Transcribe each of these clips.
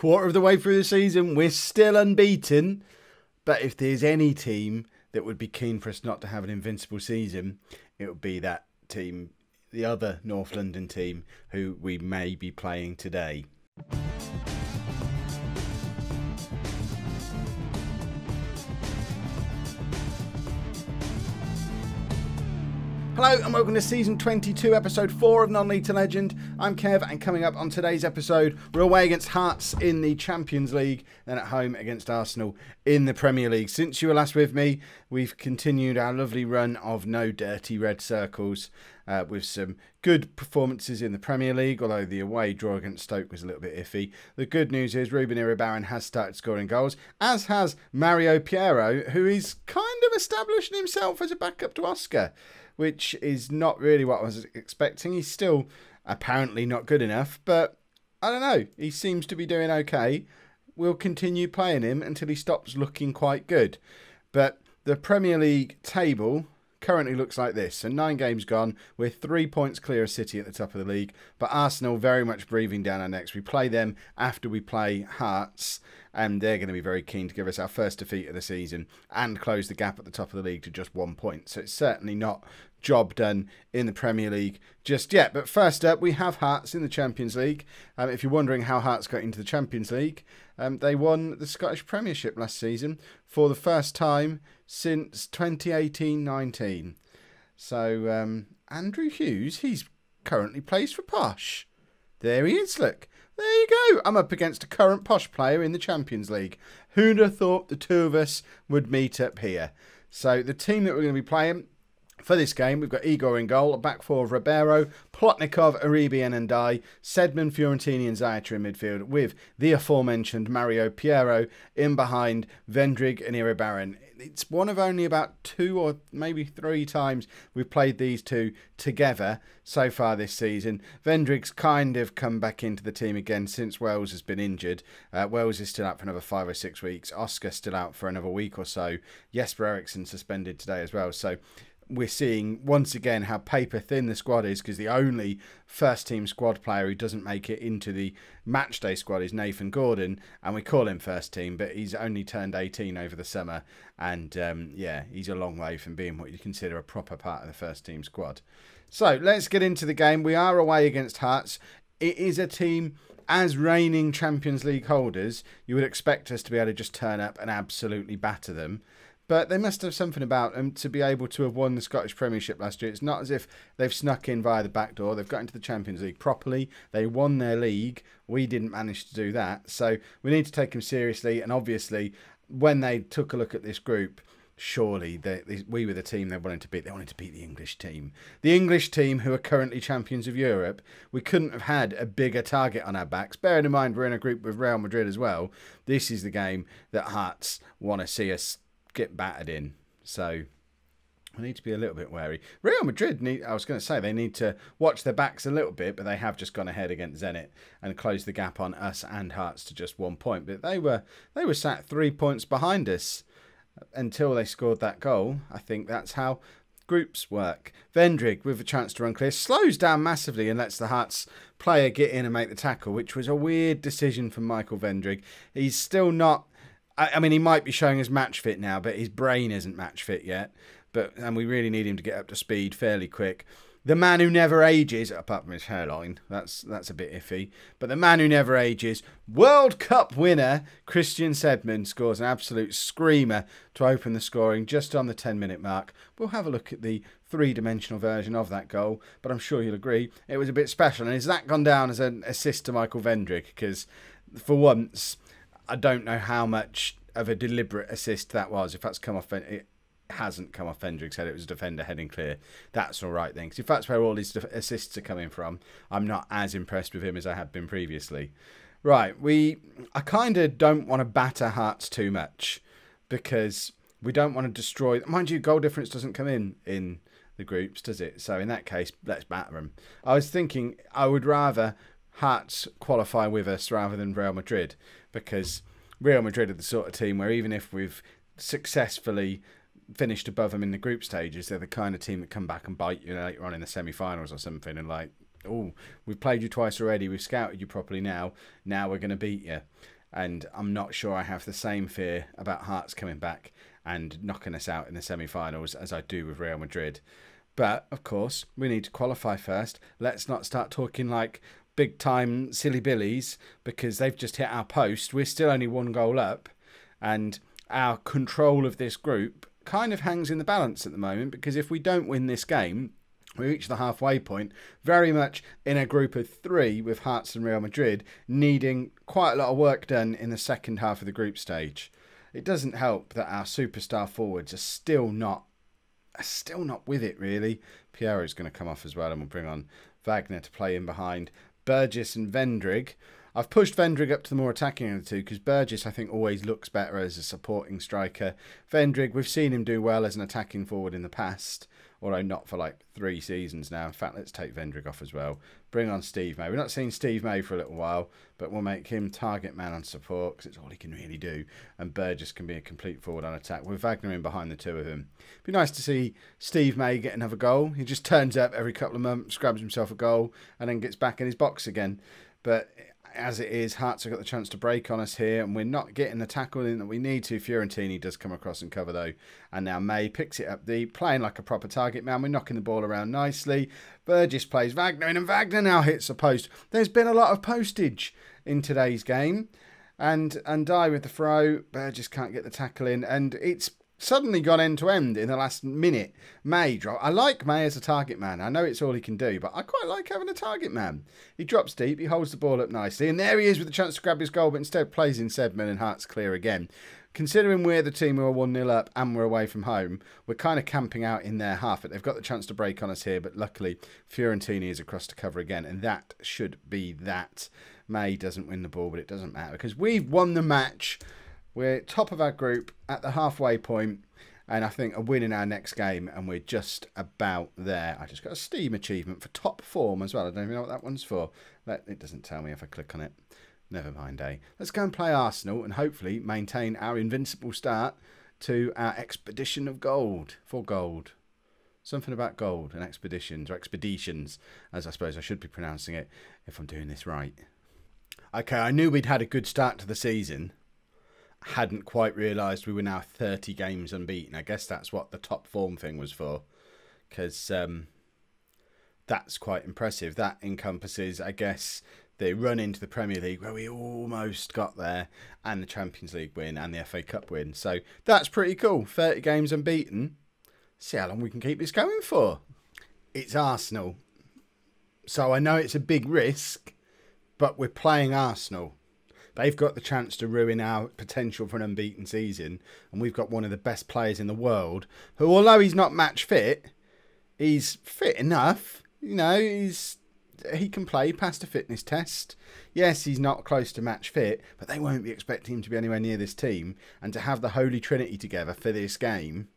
quarter of the way through the season. We're still unbeaten. But if there's any team that would be keen for us not to have an invincible season, it would be that team, the other North London team, who we may be playing today. Hello and welcome to Season 22, Episode 4 of Non-League to Legend. I'm Kev, and coming up on today's episode, we're away against Hearts in the Champions League, then at home against Arsenal in the Premier League. Since you were last with me, we've continued our lovely run of no dirty red circles with some good performances in the Premier League, although the away draw against Stoke was a little bit iffy. The good news is Ruben Iribarren has started scoring goals, as has Mario Piero, who is kind of establishing himself as a backup to Oscar, which is not really what I was expecting. He's still apparently not good enough, but I don't know. He seems to be doing okay. We'll continue playing him until he stops looking quite good. But the Premier League table currently looks like this. So 9 games gone. We're 3 points clear of City at the top of the league, but Arsenal very much breathing down our necks. We play them after we play Hearts, and they're going to be very keen to give us our first defeat of the season and close the gap at the top of the league to just 1 point. So it's certainly not job done in the Premier League just yet. But first up, we have Hearts in the Champions League. If you're wondering how Hearts got into the Champions League, they won the Scottish Premiership last season for the first time since 2018-19. So Andrew Hughes, he's currently plays for Posh. There he is, look. There you go. I'm up against a current Posh player in the Champions League. Who'd have thought the two of us would meet up here? So the team that we're going to be playing for this game, we've got Igor in goal, a back four of Ribeiro, Plotnikov, Uribe and Ndai, Sedman, Fiorentini and Zayata in midfield, with the aforementioned Mario Piero in behind Vendrig and Iribarren. It's one of only about 2 or maybe 3 times we've played these two together so far this season. Vendrig's kind of come back into the team again since Wells has been injured. Wells is still out for another 5 or 6 weeks. Oscar's still out for another week or so. Jesper Eriksson suspended today as well. So we're seeing once again how paper thin the squad is, because the only first team squad player who doesn't make it into the matchday squad is Nathan Gordon, and we call him first team, but he's only turned 18 over the summer, and yeah, he's a long way from being what you consider a proper part of the first team squad. So let's get into the game. We are away against Hearts. It is a team, as reigning Champions League holders, you would expect us to be able to just turn up and absolutely batter them. But they must have something about them to be able to have won the Scottish Premiership last year. It's not as if they've snuck in via the back door. They've got into the Champions League properly. They won their league. We didn't manage to do that. So we need to take them seriously. And obviously, when they took a look at this group, surely we were the team they wanted to beat. They wanted to beat the English team. The English team, who are currently champions of Europe. We couldn't have had a bigger target on our backs. Bearing in mind, we're in a group with Real Madrid as well. This is the game that Hearts want to see us get battered in. So we need to be a little bit wary. Real Madrid they need to watch their backs a little bit, but they have just gone ahead against Zenit and closed the gap on us and Hearts to just 1 point. But they were sat 3 points behind us until they scored that goal. I think that's how groups work. Vendrig, with a chance to run clear, slows down massively and lets the Hearts player get in and make the tackle, which was a weird decision from Michael Vendrig. He's still not, I mean, he might be showing us match fit now, but his brain isn't match fit yet. And we really need him to get up to speed fairly quick. The man who never ages, apart from his hairline, that's a bit iffy. But the man who never ages, World Cup winner Christian Sedman scores an absolute screamer to open the scoring just on the 10-minute mark. We'll have a look at the 3-dimensional version of that goal, but I'm sure you'll agree it was a bit special. And has that gone down as an assist to Michael Vendrig? Because for once, I don't know how much of a deliberate assist that was. If that's come off, it hasn't come off Vendrig's head. It was a defender heading clear. That's all right then. Because if that's where all his assists are coming from, I'm not as impressed with him as I had been previously. Right, I kind of don't want to batter Hearts too much because we don't want to destroy. Mind you, goal difference doesn't come in the groups, does it? So in that case, let's batter them. I was thinking I would rather Hearts qualify with us rather than Real Madrid, because Real Madrid are the sort of team where even if we've successfully finished above them in the group stages, they're the kind of team that come back and bite you later on in the semi-finals or something and oh, we've played you twice already, we've scouted you properly now we're going to beat you. And I'm not sure I have the same fear about Hearts coming back and knocking us out in the semi-finals as I do with Real Madrid. But, of course, we need to qualify first. Let's not start talking like big-time silly billies because they've just hit our post. We're still only 1 goal up. And our control of this group kind of hangs in the balance at the moment because if we don't win this game, we reach the halfway point, very much in a group of 3 with Hearts and Real Madrid, needing quite a lot of work done in the second half of the group stage. It doesn't help that our superstar forwards are still not with it, really. Piero's going to come off as well, and we'll bring on Wagner to play in behind Burgess and Vendrig. I've pushed Vendrig up to the more attacking of the two because Burgess, I think, always looks better as a supporting striker. Vendrig, we've seen him do well as an attacking forward in the past, although not for like 3 seasons now. In fact, let's take Vendrig off as well. Bring on Steve May. We're not seeing Steve May for a little while, but we'll make him target man on support because it's all he can really do. And Burgess can be a complete forward on attack with Wagner in behind the 2 of them. Be nice to see Steve May get another goal. He just turns up every couple of months, grabs himself a goal, and then gets back in his box again. But as it is, Hearts have got the chance to break on us here, and we're not getting the tackle in that we need to. Fiorentini does come across and cover, though. And now May picks it up deep, playing like a proper target man. We're knocking the ball around nicely. Burgess plays Wagner in, and Wagner now hits the post. There's been a lot of postage in today's game. And Die with the throw. Burgess can't get the tackle in, and it's suddenly gone end to end in the last minute. May drop. I like May as a target man. I know it's all he can do, but I quite like having a target man. He drops deep, he holds the ball up nicely, and there he is with the chance to grab his goal, but instead plays in Sedman and Hearts clear again. Considering we're the team who are 1-0 up and we're away from home, we're kind of camping out in their half. But they've got the chance to break on us here, but luckily Fiorentini is across to cover again, and that should be that. May doesn't win the ball, but it doesn't matter because we've won the match. We're top of our group at the halfway point, and I think a win in our next game, and we're just about there. I just got a Steam achievement for top form as well. I don't even know what that one's for. It doesn't tell me if I click on it. Never mind, eh? Let's go and play Arsenal and hopefully maintain our invincible start to our expedition of gold. For gold. Something about gold and expeditions, or expeditions, as I suppose I should be pronouncing it if I'm doing this right. Okay, I knew we'd had a good start to the season. Hadn't quite realised we were now 30 games unbeaten. I guess that's what the top form thing was for, because that's quite impressive. That encompasses, I guess, the run into the Premier League where we almost got there, and the Champions League win and the FA Cup win. So that's pretty cool. 30 games unbeaten. See how long we can keep this going for. It's Arsenal, so I know it's a big risk, but we're playing Arsenal. They've got the chance to ruin our potential for an unbeaten season. And we've got one of the best players in the world who, although he's not match fit, he's fit enough. You know, he can play past a fitness test. Yes, he's not close to match fit, but they won't be expecting him to be anywhere near this team. And to have the Holy Trinity together for this game,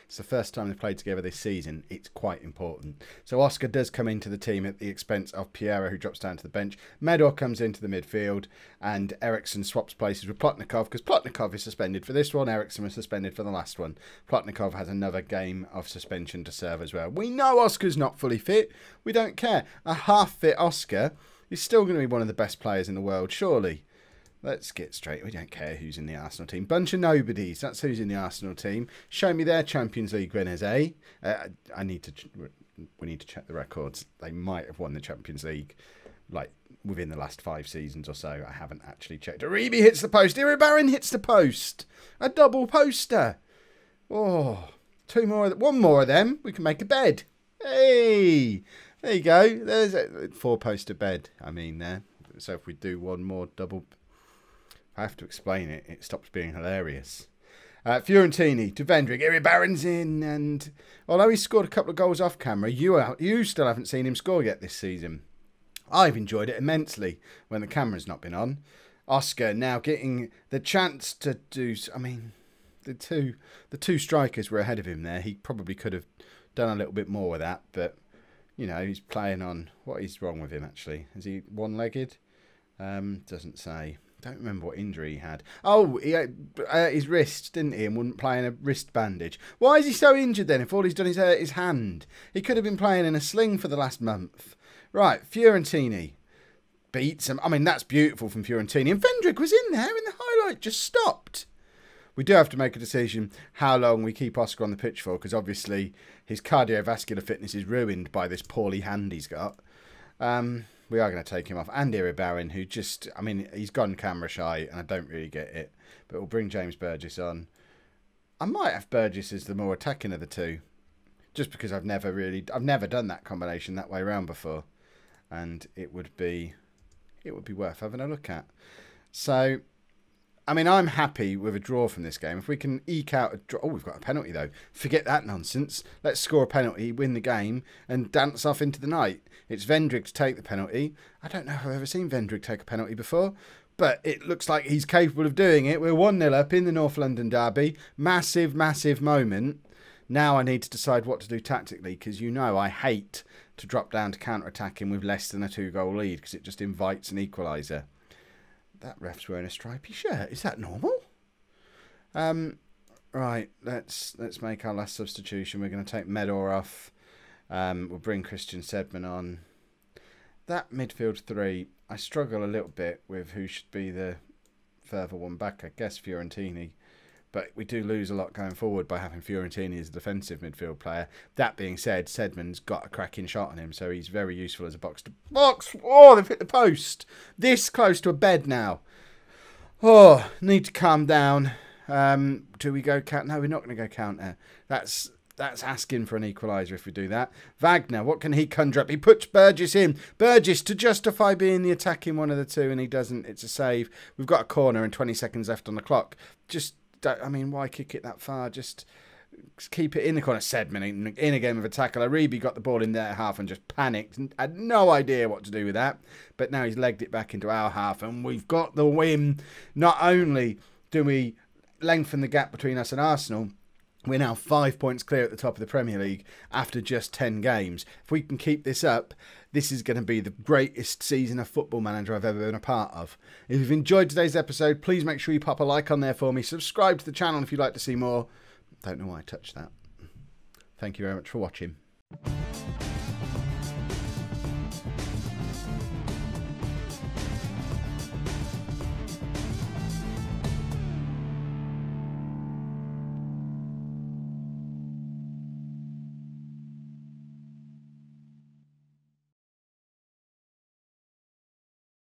it's the first time they've played together this season. It's quite important. So Oscar does come into the team at the expense of Piero, who drops down to the bench. Medor comes into the midfield, and Eriksson swaps places with Plotnikov, because Plotnikov is suspended for this one. Eriksson was suspended for the last one. Plotnikov has another game of suspension to serve as well. We know Oscar's not fully fit. We don't care. A half-fit Oscar is still going to be one of the best players in the world, surely. Let's get straight. We don't care who's in the Arsenal team. Bunch of nobodies. That's who's in the Arsenal team. Show me their Champions League winners, eh? We need to check the records. They might have won the Champions League, like, within the last 5 seasons or so. I haven't actually checked. Uribe hits the post. Iribarren hits the post. A double poster. Oh, one more of them. We can make a bed. Hey, there you go. There's a 4-poster bed. I mean, there. So if we do one more double, I have to explain it. It stops being hilarious. Fiorentini to Vendrick. Iribarren's in, and although he's scored a couple of goals off camera, you still haven't seen him score yet this season. I've enjoyed it immensely when the camera's not been on. Oscar now getting the chance to do. I mean, the two strikers were ahead of him there. He probably could have done a little bit more with that, but you know, he's playing on. What is wrong with him actually? Is he one-legged? Doesn't say. Don't remember what injury he had. Oh, he had his wrist, didn't he? And wouldn't play in a wrist bandage. Why is he so injured then if all he's done is hurt his hand? He could have been playing in a sling for the last month. Right, Fiorentini beats him. I mean, that's beautiful from Fiorentini. And Vendrick was in there in the highlight, just stopped. We do have to make a decision how long we keep Oscar on the pitch for, because obviously his cardiovascular fitness is ruined by this poorly hand he's got. We are going to take him off. And Iribarren, who just, I mean, he's gone camera shy, and I don't really get it. But we'll bring James Burgess on. I might have Burgess as the more attacking of the two, just because I've never done that combination that way around before, and it would be worth having a look at. So, I mean, I'm happy with a draw from this game. If we can eke out a draw... Oh, we've got a penalty, though. Forget that nonsense. Let's score a penalty, win the game, and dance off into the night. It's Vendrick to take the penalty. I don't know if I've ever seen Vendrick take a penalty before, but it looks like he's capable of doing it. We're 1-0 up in the North London derby. Massive, massive moment. Now I need to decide what to do tactically, because you know I hate to drop down to counter-attacking with less than a 2-goal lead, because it just invites an equaliser. That ref's wearing a stripy shirt. Is that normal? Right, let's make our last substitution. We're going to take Medor off. We'll bring Christian Sedman on. That midfield three, I struggle a little bit with who should be the further one back. I guess Fiorentini. But we do lose a lot going forward by having Fiorentini as a defensive midfield player. That being said, Sedman's got a cracking shot on him, so he's very useful as a box-to-box. Oh, they've hit the post. This close to a bed now. Oh, need to calm down. Do we go counter? No, we're not going to go counter. That's asking for an equaliser if we do that. Wagner, what can he conjure up? He puts Burgess in. Burgess to justify being the attacking one of the two, and he doesn't. It's a save. We've got a corner and 20 seconds left on the clock. I mean, why kick it that far? Just keep it in the corner. Sedman in a game of a tackle. Aribi got the ball in their half and just panicked and had no idea what to do with that. But now he's legged it back into our half and we've got the win. Not only do we lengthen the gap between us and Arsenal, we're now 5 points clear at the top of the Premier League after just 10 games. If we can keep this up, this is going to be the greatest season of Football Manager I've ever been a part of. If you've enjoyed today's episode, please make sure you pop a like on there for me. Subscribe to the channel if you'd like to see more. Don't know why I touched that. Thank you very much for watching.